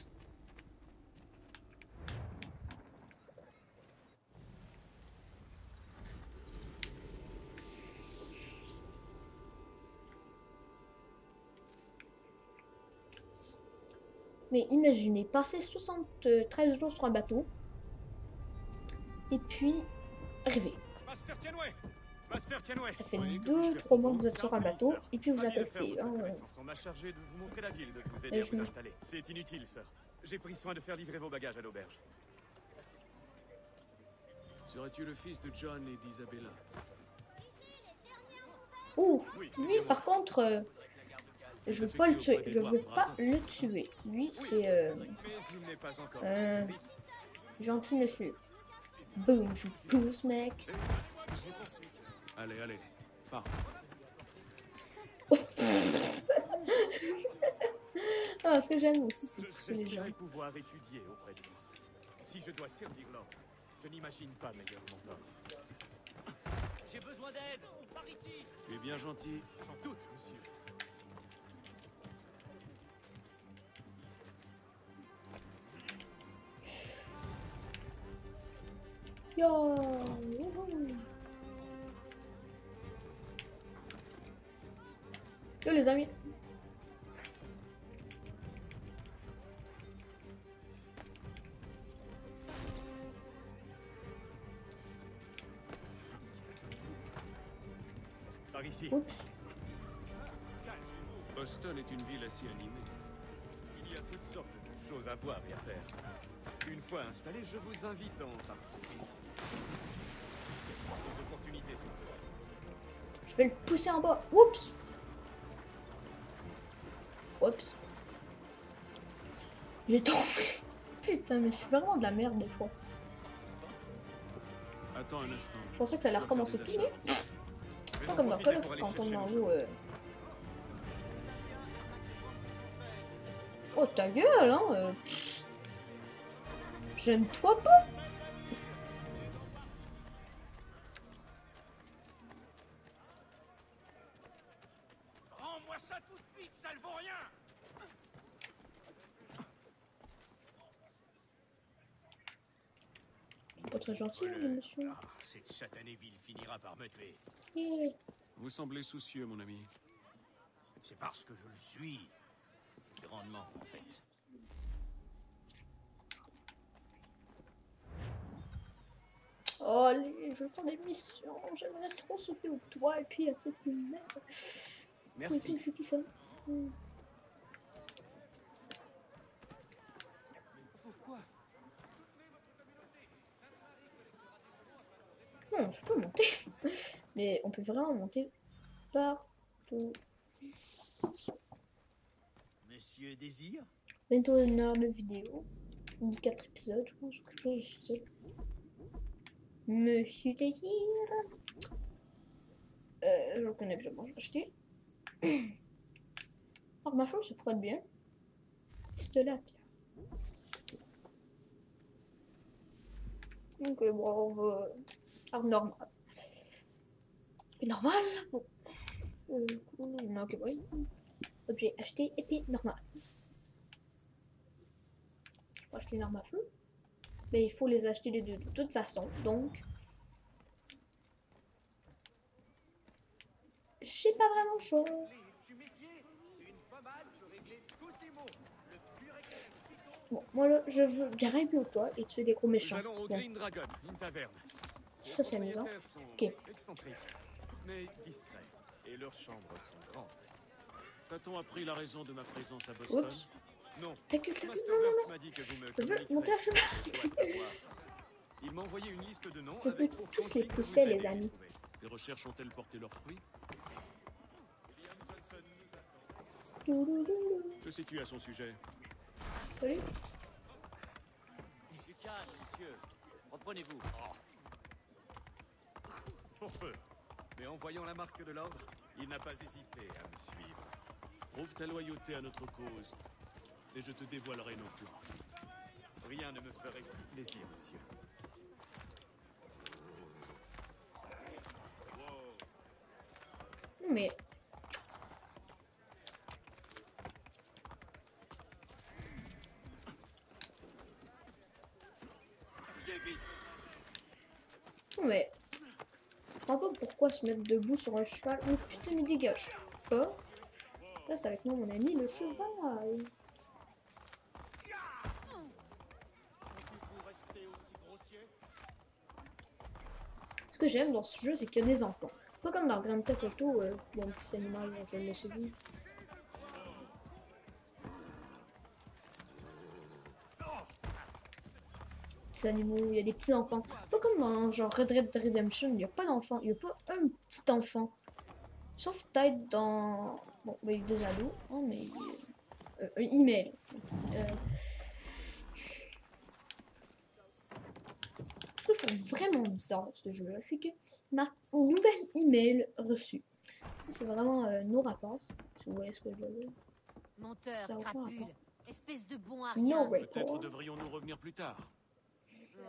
Mais imaginez, passer 73 jours sur un bateau. Et puis, arriver. Ça fait 2-3 mois que vous êtes sur un bateau, et puis vous attestez. Hein. On m'a chargé de vous montrer la ville, de vous Et aider à je vous installer. C'est inutile, sir. J'ai pris soin de faire livrer vos bagages à l'auberge. Serais-tu le fils de John et d'Isabella? Oh, lui par contre, je veux pas le tuer. Je veux pas le tuer. Lui, c'est gentil monsieur. Boum, je pousse, mec. Allez, allez, pars. Ah, ce que j'aime aussi, c'est pousser les gens. J'espérais pouvoir étudier auprès de vous. Si je dois servir l'ordre, je n'imagine pas meilleur mentor. J'ai besoin d'aide. Par ici. Tu es bien gentil. Sans doute, monsieur. Yo. Yo les amis. Par ici. Oups. Boston est une ville assez animée. Il y a toutes sortes de choses à voir et à faire. Une fois installé, je vous invite en partie. Les opportunités sont là. Je vais le pousser en bas. Oups. Oups. J'ai tombé. Putain, mais je suis vraiment de la merde des fois. Attends un instant. Je pensais que ça allait recommencer tout, mais... Pas comme dans Call of quand on est en haut. Oh ta gueule, hein. Gêne-toi pas. Rends-moi ça tout de suite, ça ne vaut rien. Pas très gentil, monsieur. Ah, cette satanée ville finira par me tuer. Yeah. Vous semblez soucieux, mon ami. C'est parce que je le suis. Grandement, en fait. Oh, allez, je veux faire des missions. J'aimerais trop sauter au toit et puis assassiner. Merci. C'est qui ça? Pourquoi? Non, je peux monter. Mais on peut vraiment monter partout. Monsieur Désir? Bientôt une heure de vidéo. 4 épisodes, je pense, quelque chose de ça. Monsieur Désir. Je reconnais que je mange acheter. Alors ma femme, ça pourrait être bien. C'est de la pierre. Ok, bon, on va... Alors normal. Et normal. Bon. Ok, oui. Objet acheté et puis normal. Je peux acheter une arme à feu. Mais il faut les acheter les deux de toute façon. Donc. J'ai pas vraiment le choix. Bon, moi là, je veux grimper au toit et tuer des gros méchants. Allons au Green Dragon, une taverne. Ça c'est amusant. Ok. Excentriques, mais discrets. Et leurs chambres sont grandes. T'a-t-on appris la raison de ma présence à Boston? Oups. Non. Ta gueule, ta gueule, Masterworks m'a dit que vous me je veux monter à chemin. Il m'a envoyé une liste de noms. Je peux tous les pousser, les amis. Les recherches ont-elles porté leurs fruits? Que sais-tu à son sujet? Salut. Du calme, monsieur. Reprenez-vous. Pour peu. Mais en voyant la marque de l'ordre, il n'a pas hésité à me suivre. Prouve ta loyauté à notre cause, et je te dévoilerai nos plans. Rien ne me ferait plus plaisir, monsieur. mais... Non, mais... Je comprends pas pourquoi se mettre debout sur un cheval. Oh putain, mais dégage. Pas. Là, c'est avec moi, mon ami, le cheval. Ce que j'aime dans ce jeu, c'est qu'il y a des enfants. Pas comme dans Grand Theft Auto, bon, petit animal, je vais le laisser vivre. Petits animaux, il y a des petits enfants. Pas comme dans genre Red Dead Redemption, il n'y a pas d'enfant, il n'y a pas un petit enfant. Sauf peut-être dans... Bon, il y a deux ados, hein, mais... un email. Ce que je trouve vraiment bizarre dans ce jeu-là, c'est que ma nouvelle email reçue. C'est vraiment nos rapports. Si vous voyez ce que je veux dire. Menteur, Ça a aucun crapule, rapport. espèce de bon à No rien. Peut-être report. devrions-nous revenir plus tard. Oh,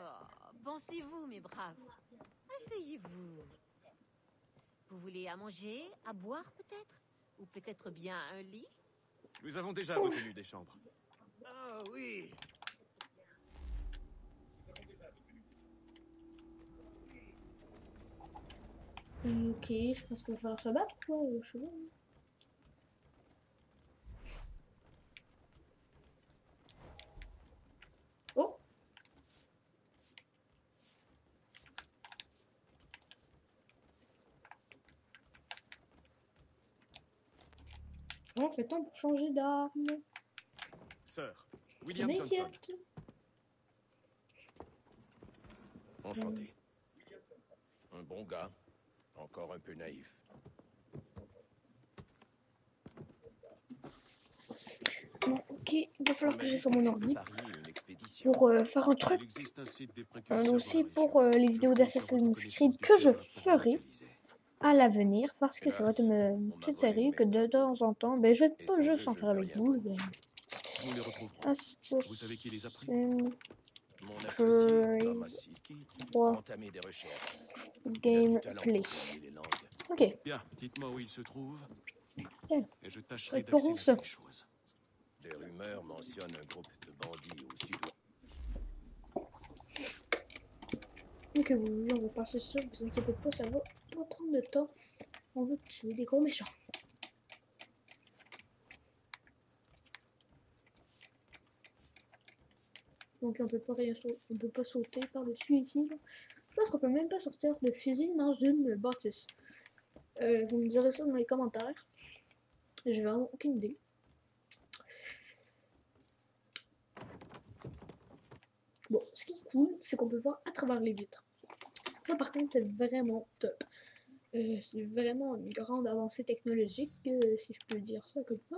pensez-vous, mes braves. Asseyez-vous. Vous voulez à manger, à boire peut-être? Ou peut-être bien un lit? Nous avons déjà retenu des chambres. Ah oui. Ok, je pense qu'il va falloir se battre, quoi. Je sais pas. Oh! On fait temps pour changer d'arme. Sœur, Ça William Johnson. m'inquiète. Enchanté. Un bon gars, encore un peu naïf. Bon, ok, il va falloir que j'ai sur mon ordi Parier une expédition. pour faire un Il truc. existe un site des Un précurseurs dossier dans la pour région. les vidéos d'Assassin's Creed que je ferai à l'avenir parce que ça va être une petite série que de temps en temps, ben je vais pas juste en faire avec vous, je vais Nous les retrouverons. Vous savez qui les a pris? Mon associé, Thomas Sidky, a Trois. entamé des recherches. Gameplay. Les langues. Ok. Bien, dites-moi où il se trouve. Bien. Et je tâcherai C'est pour vous, ça. d'accélérer les choses. Des rumeurs mentionnent un groupe de bandits au sud-ouest. Ok, oui, on va passer ça, vous inquiétez pas, ça va pas prendre de temps. On veut tuer des gros méchants. Donc on peut pas rien on peut pas sauter par-dessus ici. Là. Je pense qu'on peut même pas sortir de fusil dans une bâtisse. Vous me direz ça dans les commentaires. J'ai vraiment aucune idée. Bon, ce qui est cool, c'est qu'on peut voir à travers les vitres. Ça par contre, c'est vraiment top. C'est vraiment une grande avancée technologique, si je peux dire ça comme ça.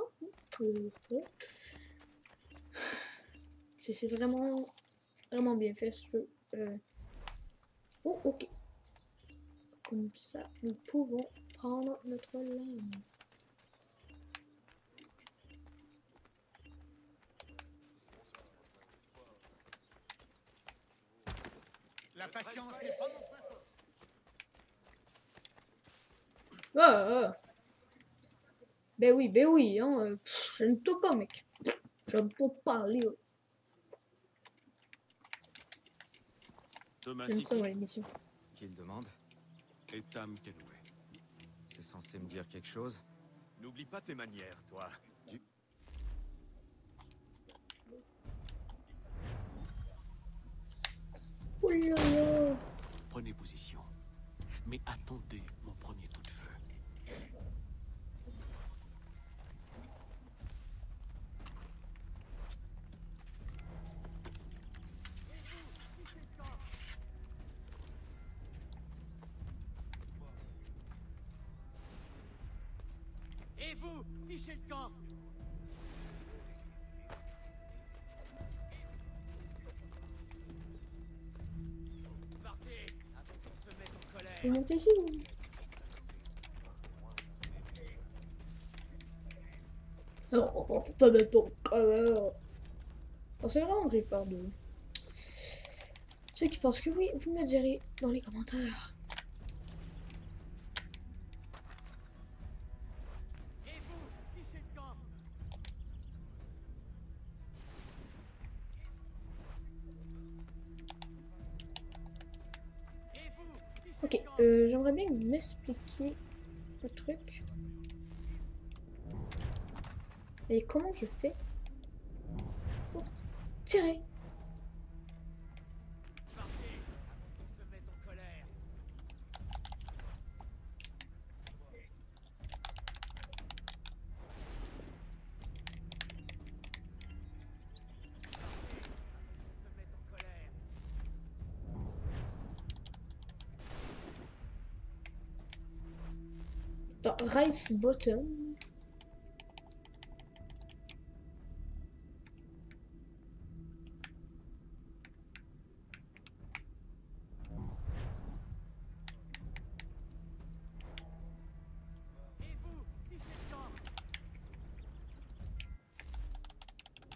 C'est vraiment bien fait ce jeu. Oh, ok. Comme ça, nous pouvons prendre notre lame. La patience n'est pas mon point fort. Ben oui, hein. Je ne te pas, mec. J'aime pas parler. Thomas J'aime ça Sidky dans l'émission. Qui le demande? et Tam Kenway. C'est censé me dire quelque chose? N'oublie pas tes manières, toi. Oh là là. Prenez position. Mais attendez mon premier coup de feu. Et vous, fichez le camp. Partez, avant qu'on se mette en colère. Vous montez ici, vous. Non, on se met pas en colère. Oh, c'est vraiment j'ai peur de. Ceux qui pensent que oui, vous me direz dans les commentaires. Ok, j'aimerais bien que vous m'expliquiez le truc. Et comment je fais pour tirer? Dans right bottom.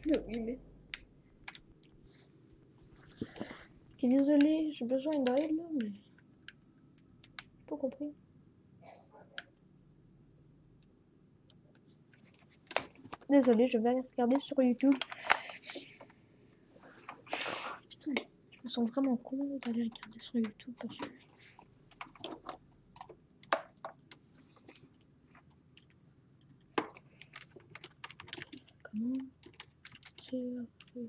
Oui, mais... Ok, désolé, j'ai besoin d'aide là, mais... Pas compris. Désolé, je vais aller regarder sur YouTube. Putain, je me sens vraiment con d'aller regarder sur YouTube parce que... Comment tirer putain.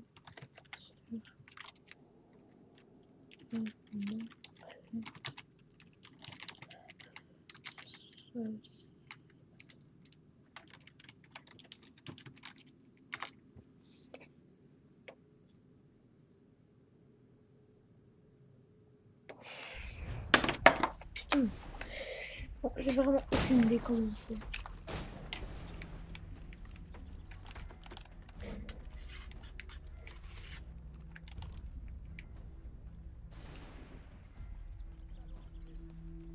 Bon, j'ai vraiment aucune idée comment on fait.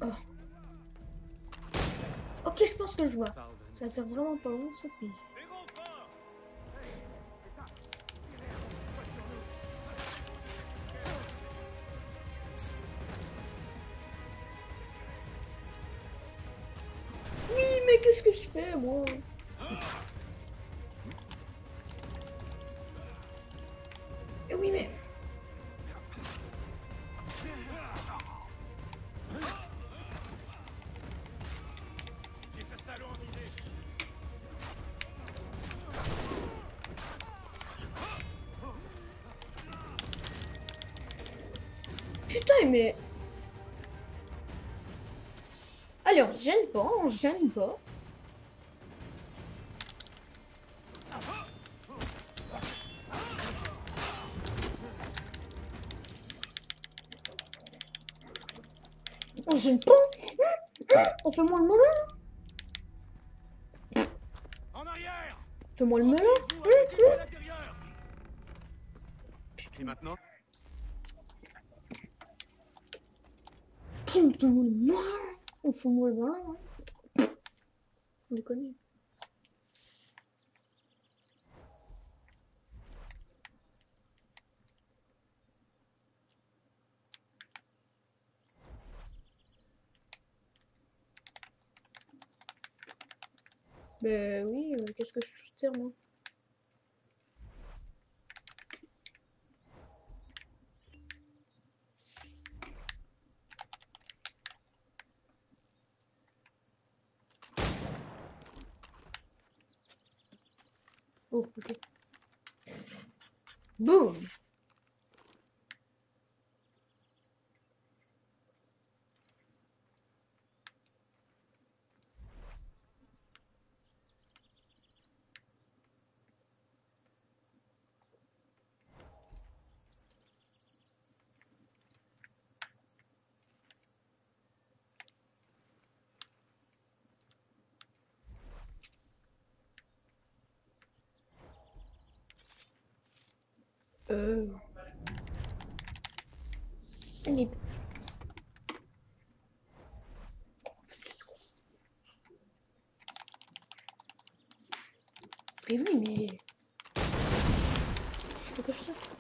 Oh. Ok, je pense que je vois. Ça sert vraiment pas loin ce pays. Oui, mais qu'est-ce que je fais, moi? Et oui, mais... Putain, mais... Allez, on gêne pas, on gêne pas. On gêne pas. On fait moins le malin. En arrière. Fais-moi le malin. Et maintenant? Fais-moi le malin. On fait moins le malin. Hein. On les connaît. Ben oui, qu'est-ce que je tire moi? Oh, ok. Boum! Les... Mais oui, mais... Faut que je sorte.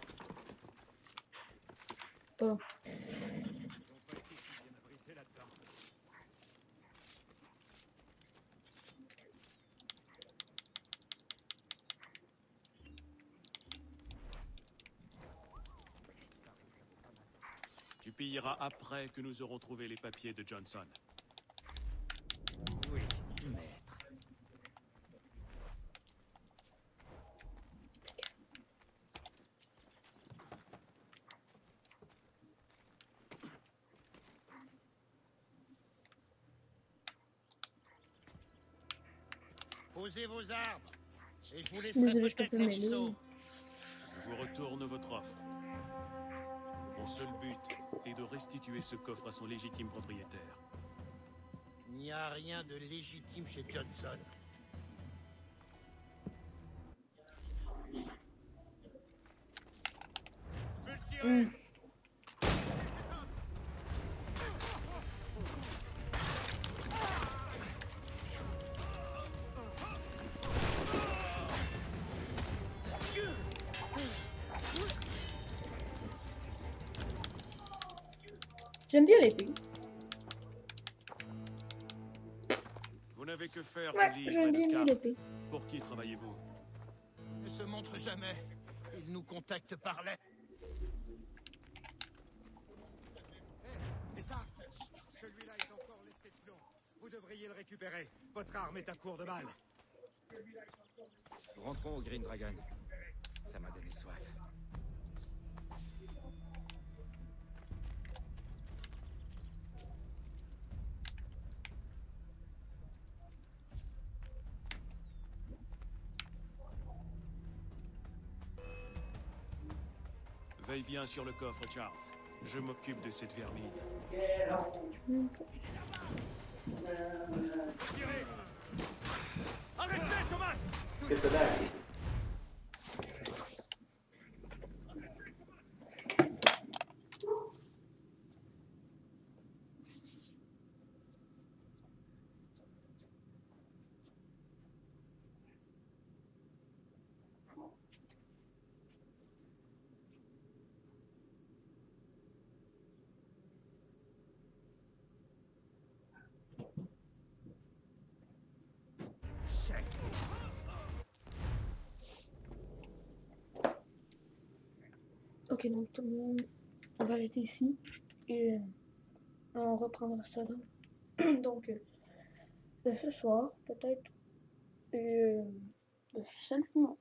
Oh. pilleras après que nous aurons trouvé les papiers de Johnson. Oui, maître. Posez vos armes, et je vous laisserai Désolé, je peut-être peux la pas vie mêler. sauve. Je vous retourne votre offre. Mon seul but est de restituer ce coffre à son légitime propriétaire. Il n'y a rien de légitime chez Johnson. Je peux le tirer. J'aime bien l'épée. Vous n'avez que faire Ouais, de livres j'aime et bien de cartes. l'épée. Pour qui travaillez-vous? Il ne se montre jamais. Il nous contacte par lettre. Celui-là est encore lesté de plomb. Vous devriez le récupérer. Votre arme est à court de balles. Rentrons au Green Dragon. Ça m'a donné soif. Veille bien sur le coffre, Charles. Je m'occupe de cette vermine. Arrêtez, Thomas! Ok, donc tout le monde, on va arrêter ici et on reprendra ça là. Donc, ce soir, peut-être, simplement.